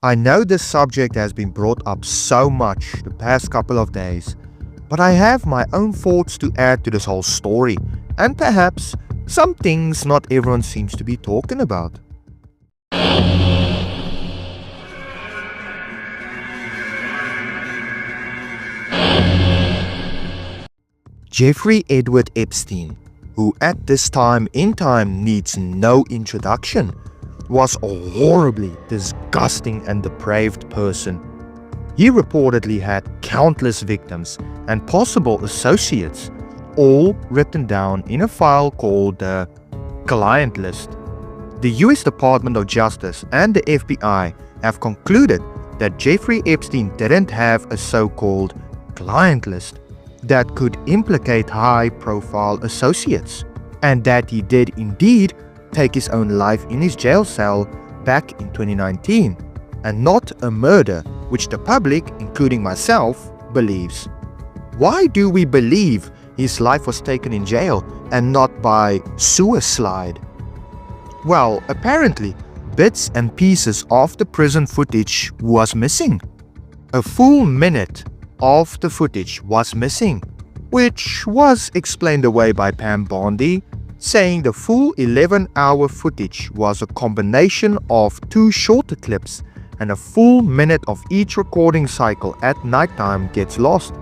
I know this subject has been brought up so much the past couple of days, but I have my own thoughts to add to this whole story, and perhaps some things not everyone seems to be talking about. Jeffrey Edward Epstein, who at this time in time needs no introduction, was a horribly disgusting and depraved person. He reportedly had countless victims and possible associates, all written down in a file called the client list. The US Department of Justice and the FBI have concluded that Jeffrey Epstein didn't have a so-called client list that could implicate high-profile associates, and that he did indeed take his own life in his jail cell back in 2019, and not a murder which the public, including myself, believes. Why do we believe his life was taken in jail and not by suicide? Well, apparently, bits and pieces of the prison footage was missing. A full minute of the footage was missing, which was explained away by Pam Bondi, saying the full 11-hour footage was a combination of 2 shorter clips and a full minute of each recording cycle at nighttime gets lost.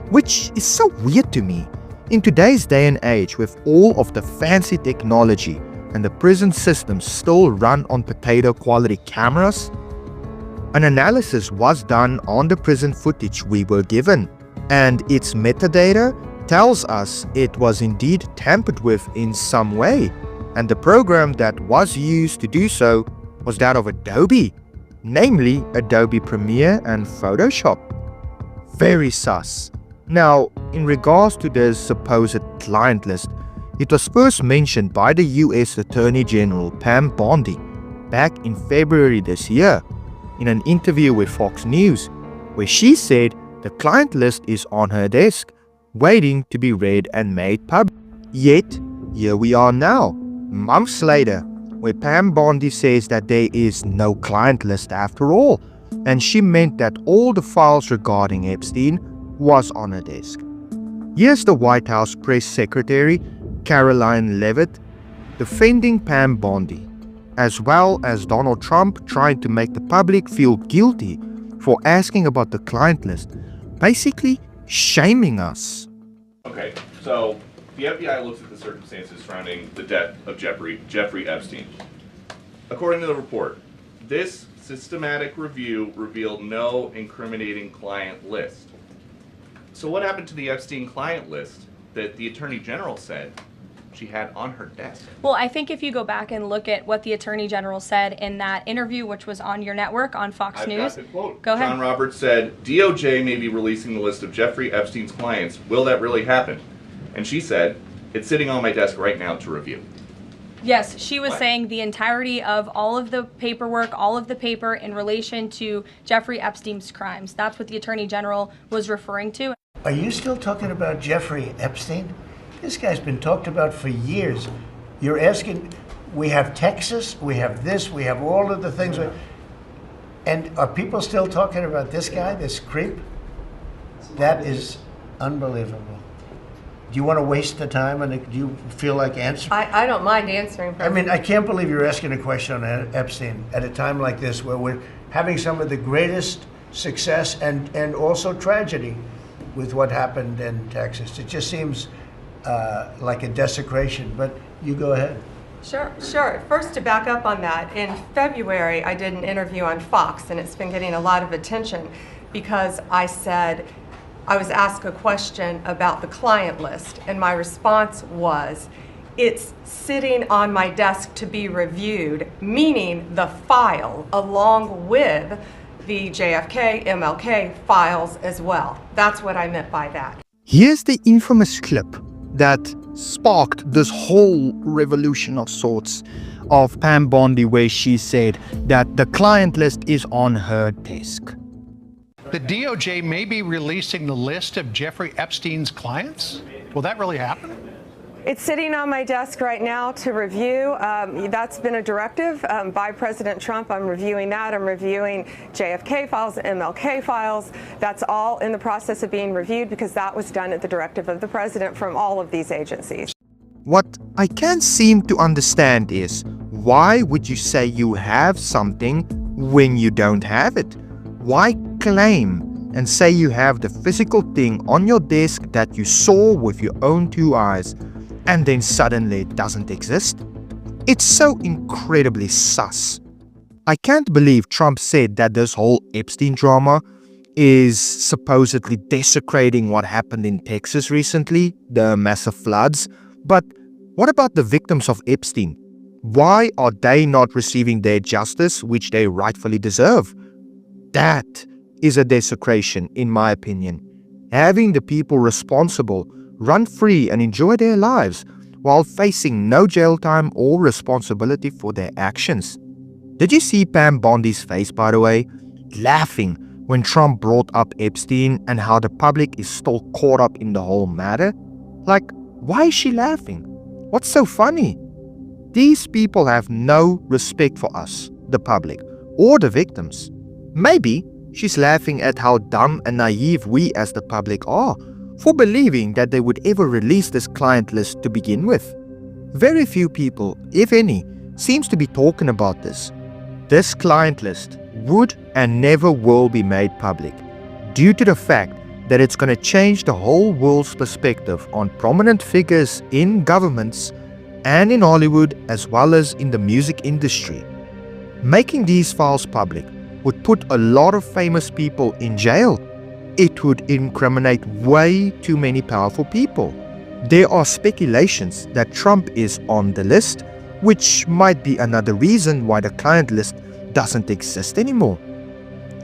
Which is so weird to me. In today's day and age, with all of the fancy technology and the prison systems still run on potato quality cameras, an analysis was done on the prison footage we were given, and its metadata tells us it was indeed tampered with in some way, and the program that was used to do so was that of Adobe, namely Adobe Premiere and Photoshop. Very sus. Now, in regards to this supposed client list, it was first mentioned by the US Attorney General Pam Bondi back in February this year in an interview with Fox News, where she said the client list is on her desk, waiting to be read and made public. Yet, here we are now, months later, where Pam Bondi says that there is no client list after all, and she meant that all the files regarding Epstein was on her desk. Here's the White House press secretary, Caroline Leavitt, defending Pam Bondi, as well as Donald Trump trying to make the public feel guilty for asking about the client list, basically shaming us. Okay, so the FBI looks at the circumstances surrounding the death of Jeffrey Epstein. According to the report, this systematic review revealed no incriminating client list. So what happened to the Epstein client list that the Attorney General said she had on her desk? Well, I think if you go back and look at what the Attorney General said in that interview, which was on your network on Fox News. Got the quote. Go ahead. John Roberts said, DOJ may be releasing the list of Jeffrey Epstein's clients. Will that really happen? And she said, it's sitting on my desk right now to review. Yes, she was saying the entirety of all of the paperwork, all of the paper in relation to Jeffrey Epstein's crimes. That's what the Attorney General was referring to. Are you still talking about Jeffrey Epstein? This guy's been talked about for years. You're asking, we have Texas, we have this, we have all of the things. And are people still talking about this guy, this creep? That is unbelievable. Do you want to waste the time, and do you feel like answering? I don't mind answering. I mean, I can't believe you're asking a question on Epstein at a time like this, where we're having some of the greatest success and also tragedy with what happened in Texas. It just seems like a desecration, but you go ahead. Sure. First, to back up on that, in February, I did an interview on Fox, and it's been getting a lot of attention because I said, I was asked a question about the client list, and my response was, it's sitting on my desk to be reviewed, meaning the file along with the JFK, MLK files as well. That's what I meant by that. Here's the infamous clip that sparked this whole revolution of sorts of Pam Bondi, where she said that the client list is on her desk. The DOJ may be releasing the list of Jeffrey Epstein's clients? Will that really happen? It's sitting on my desk right now to review. That's been a directive by President Trump. I'm reviewing that. I'm reviewing JFK files, MLK files. That's all in the process of being reviewed because that was done at the directive of the president from all of these agencies. What I can't seem to understand is, why would you say you have something when you don't have it? Why claim and say you have the physical thing on your desk that you saw with your own two eyes, and then suddenly it doesn't exist? It's so incredibly sus. I can't believe Trump said that this whole Epstein drama is supposedly desecrating what happened in Texas recently, the massive floods. But what about the victims of Epstein? Why are they not receiving their justice, which they rightfully deserve? That is a desecration, in my opinion. Having the people responsible run free and enjoy their lives while facing no jail time or responsibility for their actions. Did you see Pam Bondi's face, by the way? Laughing when Trump brought up Epstein and how the public is still caught up in the whole matter? Like, why is she laughing? What's so funny? These people have no respect for us, the public, or the victims. Maybe she's laughing at how dumb and naive we as the public are for believing that they would ever release this client list to begin with. Very few people, if any, seems to be talking about this. This client list would and never will be made public due to the fact that it's going to change the whole world's perspective on prominent figures in governments and in Hollywood as well as in the music industry. Making these files public would put a lot of famous people in jail. It would incriminate way too many powerful people. There are speculations that Trump is on the list, which might be another reason why the client list doesn't exist anymore.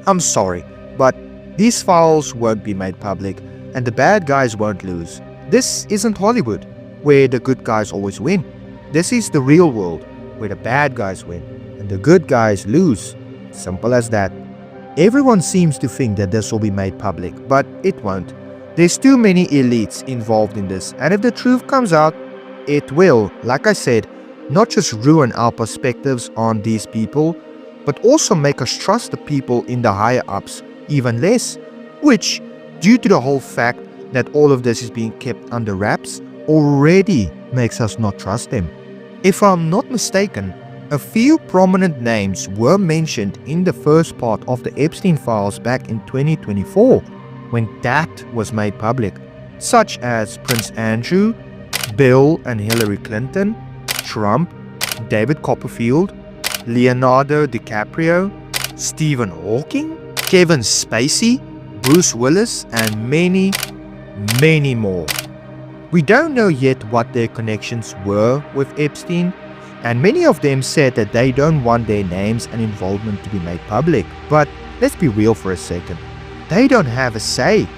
I'm sorry, but these files won't be made public and the bad guys won't lose. This isn't Hollywood, where the good guys always win. This is the real world, where the bad guys win and the good guys lose. Simple as that. Everyone seems to think that this will be made public, but it won't. There's too many elites involved in this, and if the truth comes out, it will, like I said, not just ruin our perspectives on these people, but also make us trust the people in the higher ups even less, which, due to the whole fact that all of this is being kept under wraps, already makes us not trust them. If I'm not mistaken, a few prominent names were mentioned in the first part of the Epstein files back in 2024, when that was made public, such as Prince Andrew, Bill and Hillary Clinton, Trump, David Copperfield, Leonardo DiCaprio, Stephen Hawking, Kevin Spacey, Bruce Willis, and many, many more. We don't know yet what their connections were with Epstein, and many of them said that they don't want their names and involvement to be made public. But let's be real for a second. They don't have a say.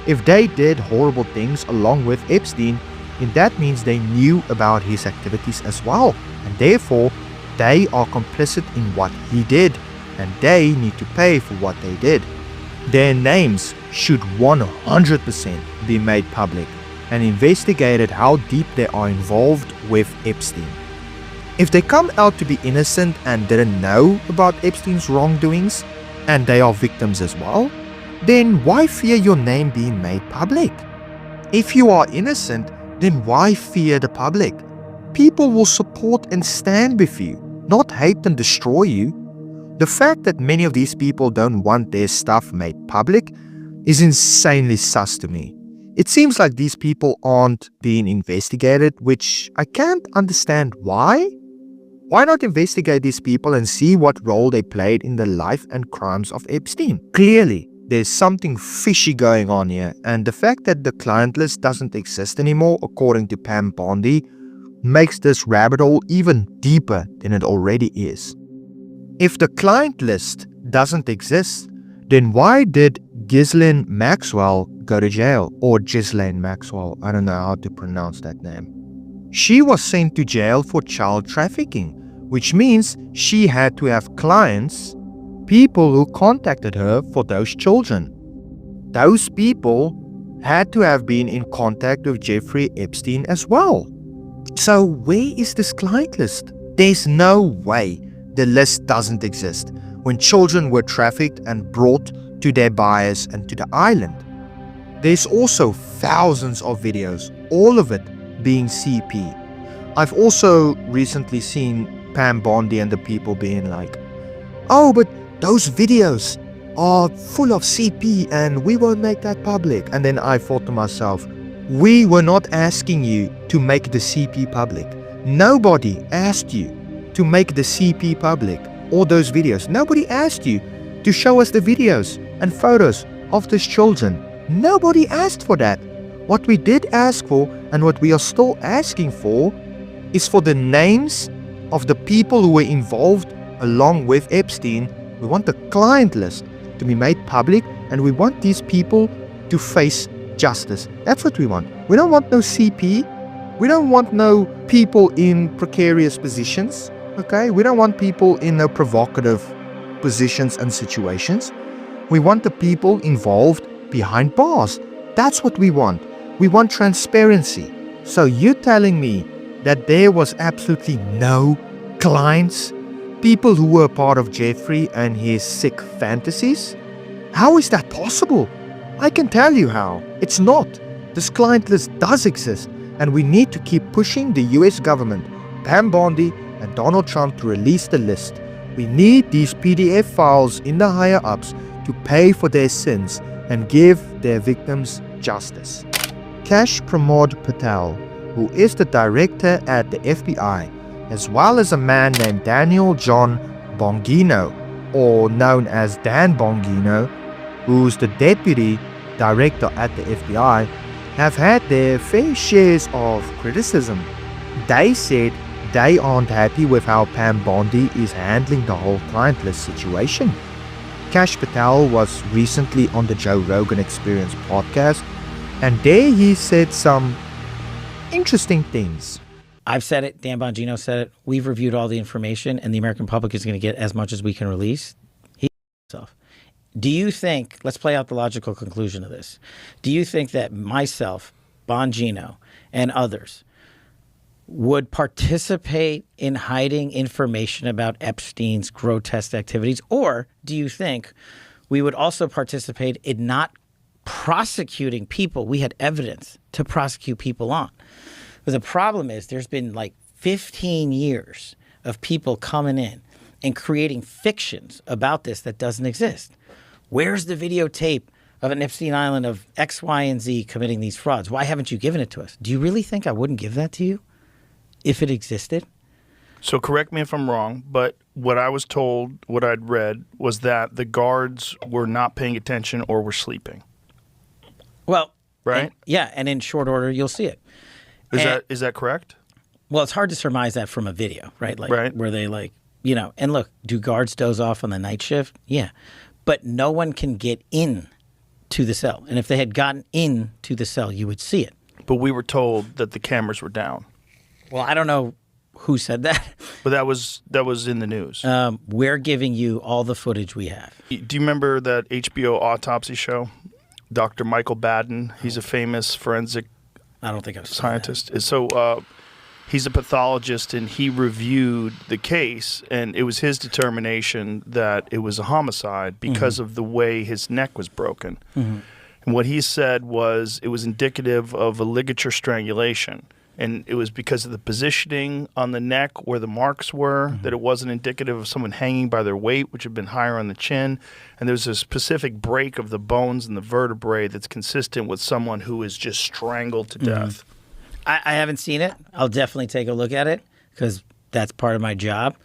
If they did horrible things along with Epstein, then that means they knew about his activities as well, and therefore they are complicit in what he did, and they need to pay for what they did. Their names should 100% be made public and investigated how deep they are involved with Epstein. If they come out to be innocent and didn't know about Epstein's wrongdoings, and they are victims as well, then why fear your name being made public? If you are innocent, then why fear the public? People will support and stand with you, not hate and destroy you. The fact that many of these people don't want their stuff made public is insanely sus to me. It seems like these people aren't being investigated, which I can't understand why. Why not investigate these people and see what role they played in the life and crimes of Epstein? Clearly, there's something fishy going on here, and the fact that the client list doesn't exist anymore, according to Pam Bondi, makes this rabbit hole even deeper than it already is. If the client list doesn't exist, then why did Ghislaine Maxwell go to jail? Or Ghislaine Maxwell, I don't know how to pronounce that name. She was sent to jail for child trafficking, which means she had to have clients, people who contacted her for those children. Those people had to have been in contact with Jeffrey Epstein as well. So where is this client list? There's no way the list doesn't exist when children were trafficked and brought to their buyers and to the island. There's also thousands of videos, all of it being CP. I've also recently seen Pam Bondi and the people being like, oh, but those videos are full of CP and we won't make that public. And then I thought to myself, we were not asking you to make the CP public. Nobody asked you to make the CP public or those videos. Nobody asked you to show us the videos and photos of these children. Nobody asked for that. What we did ask for and what we are still asking for is for the names of the people who were involved along with Epstein. We want the client list to be made public and we want these people to face justice. That's what we want. We don't want no CP. We don't want no people in precarious positions. Okay? We don't want people in no provocative positions and situations. We want the people involved behind bars. That's what we want. We want transparency. So you're telling me that there was absolutely no clients, people who were part of Jeffrey and his sick fantasies? How is that possible? I can tell you how. It's not. This client list does exist, and we need to keep pushing the US government, Pam Bondi and Donald Trump to release the list. We need these PDF files in the higher ups to pay for their sins and give their victims justice. Kash Pramod Patel, who is the director at the FBI, as well as a man named Daniel John Bongino, or known as Dan Bongino, who's the deputy director at the FBI, have had their fair shares of criticism. They said they aren't happy with how Pam Bondi is handling the whole client list situation. Kash Patel was recently on the Joe Rogan Experience podcast, and there he said some interesting things. I've said it, Dan Bongino said it, we've reviewed all the information, and the American public is going to get as much as we can release. He himself. Do you think, let's play out the logical conclusion of this. Do you think that myself, Bongino, and others would participate in hiding information about Epstein's grotesque activities? Or do you think we would also participate in not prosecuting people we had evidence to prosecute people on? But the problem is there's been like 15 years of people coming in and creating fictions about this that doesn't exist. Where's the videotape of an Epstein Island of X, Y, and Z committing these frauds? Why haven't you given it to us? Do you really think I wouldn't give that to you if it existed? So correct me if I'm wrong, but what I was told, what I'd read, was that the guards were not paying attention or were sleeping. Well, right? And in short order, you'll see it. Is that correct? Well, it's hard to surmise that from a video, right? Like, right. Where they and look, do guards doze off on the night shift? Yeah. But no one can get in to the cell. And if they had gotten in to the cell, you would see it. But we were told that the cameras were down. Well, I don't know who said that. But that was in the news. We're giving you all the footage we have. Do you remember that HBO autopsy show? Dr. Michael Baden, he's a famous forensic I don't think I've seen scientist. that. So he's a pathologist, and he reviewed the case, and it was his determination that it was a homicide because of the way his neck was broken. And what he said was it was indicative of a ligature strangulation. And it was because of the positioning on the neck where the marks were, that it wasn't indicative of someone hanging by their weight, which had been higher on the chin. And there's a specific break of the bones and the vertebrae that's consistent with someone who is just strangled to death. I haven't seen it. I'll definitely take a look at it because that's part of my job.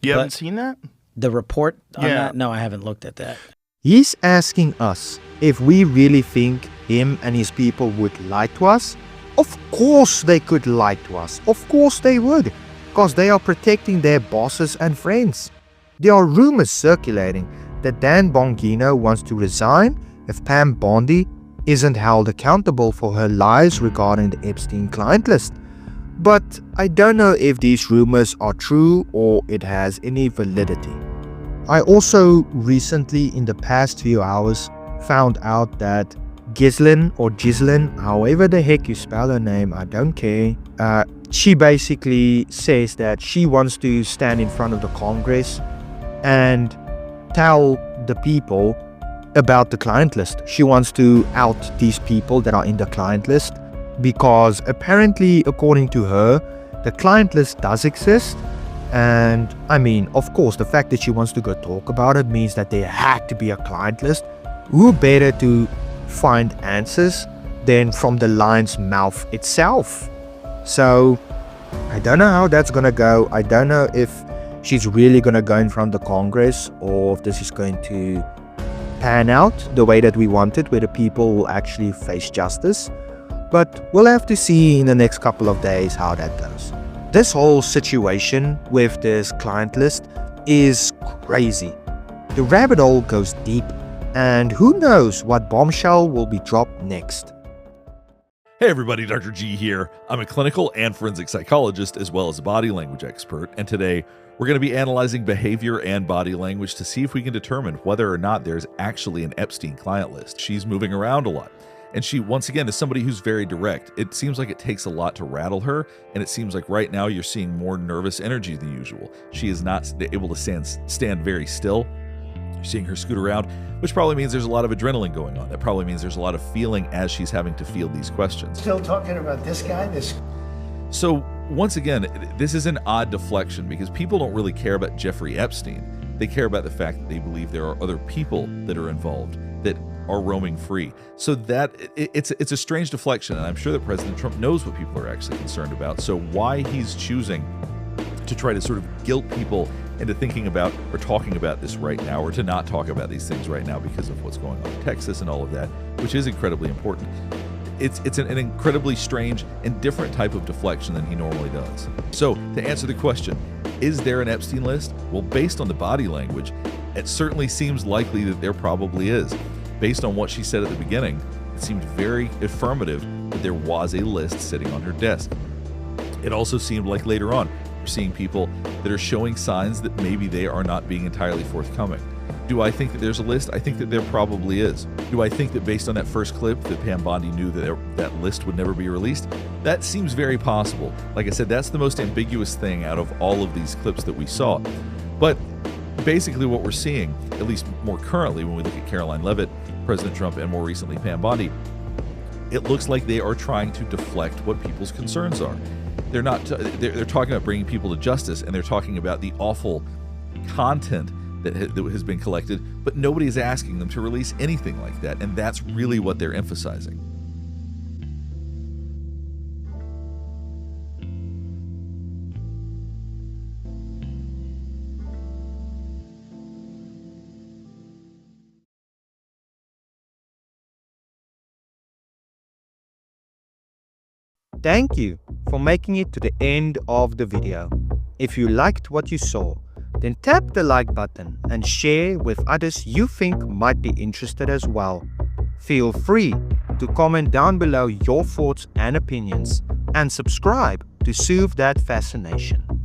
You haven't seen that? The report on that? No, I haven't looked at that. He's asking us if we really think him and his people would lie to us. Of course they could lie to us. Of course they would. Because they are protecting their bosses and friends. There are rumors circulating that Dan Bongino wants to resign if Pam Bondi isn't held accountable for her lies regarding the Epstein client list. But I don't know if these rumors are true or it has any validity. I also recently, in the past few hours, found out that Ghislaine, however the heck you spell her name, I don't care, she basically says that she wants to stand in front of the Congress and tell the people about the client list. She wants to out these people that are in the client list because apparently, according to her, the client list does exist. And I mean, of course, the fact that she wants to go talk about it means that there had to be a client list. Who better to find answers than from the lion's mouth itself? So I don't know how that's gonna go. I don't know if she's really gonna go in front of the Congress or if this is going to pan out the way that we want it, where the people will actually face justice. But we'll have to see in the next couple of days how that goes. This whole situation with this client list is crazy. The rabbit hole goes deep, and who knows what bombshell will be dropped next. Hey everybody, Dr. G here. I'm a clinical and forensic psychologist as well as a body language expert, and today we're going to be analyzing behavior and body language to see if we can determine whether or not there's actually an Epstein client list. She's moving around a lot, and she, once again, is somebody who's very direct. It seems like it takes a lot to rattle her, and it seems like right now you're seeing more nervous energy than usual. She is not able to stand very still. You're seeing her scoot around, which probably means there's a lot of adrenaline going on. That probably means there's a lot of feeling as she's having to field these questions. Still talking about this guy? So, once again, this is an odd deflection because people don't really care about Jeffrey Epstein. They care about the fact that they believe there are other people that are involved that are roaming free. So that it's a strange deflection, and I'm sure that President Trump knows what people are actually concerned about. So why he's choosing to try to sort of guilt people into thinking about or talking about this right now, or to not talk about these things right now because of what's going on in Texas and all of that, which is incredibly important. It's an incredibly strange and different type of deflection than he normally does. So to answer the question, is there an Epstein list? Well, based on the body language, it certainly seems likely that there probably is. Based on what she said at the beginning, it seemed very affirmative that there was a list sitting on her desk. It also seemed like later on, we're seeing people that are showing signs that maybe they are not being entirely forthcoming. Do I think that there's a list? I think that there probably is. Do I think that based on that first clip that Pam Bondi knew that that list would never be released? That seems very possible. Like I said, that's the most ambiguous thing out of all of these clips that we saw. But basically what we're seeing, at least more currently when we look at Caroline Leavitt, President Trump, and more recently Pam Bondi, it looks like they are trying to deflect what people's concerns are. They're not. They're talking about bringing people to justice, and they're talking about the awful content that has been collected, but nobody is asking them to release anything like that, and that's really what they're emphasizing. Thank you for making it to the end of the video. If you liked what you saw, then tap the like button and share with others you think might be interested as well. Feel free to comment down below your thoughts and opinions, and subscribe to soothe that fascination.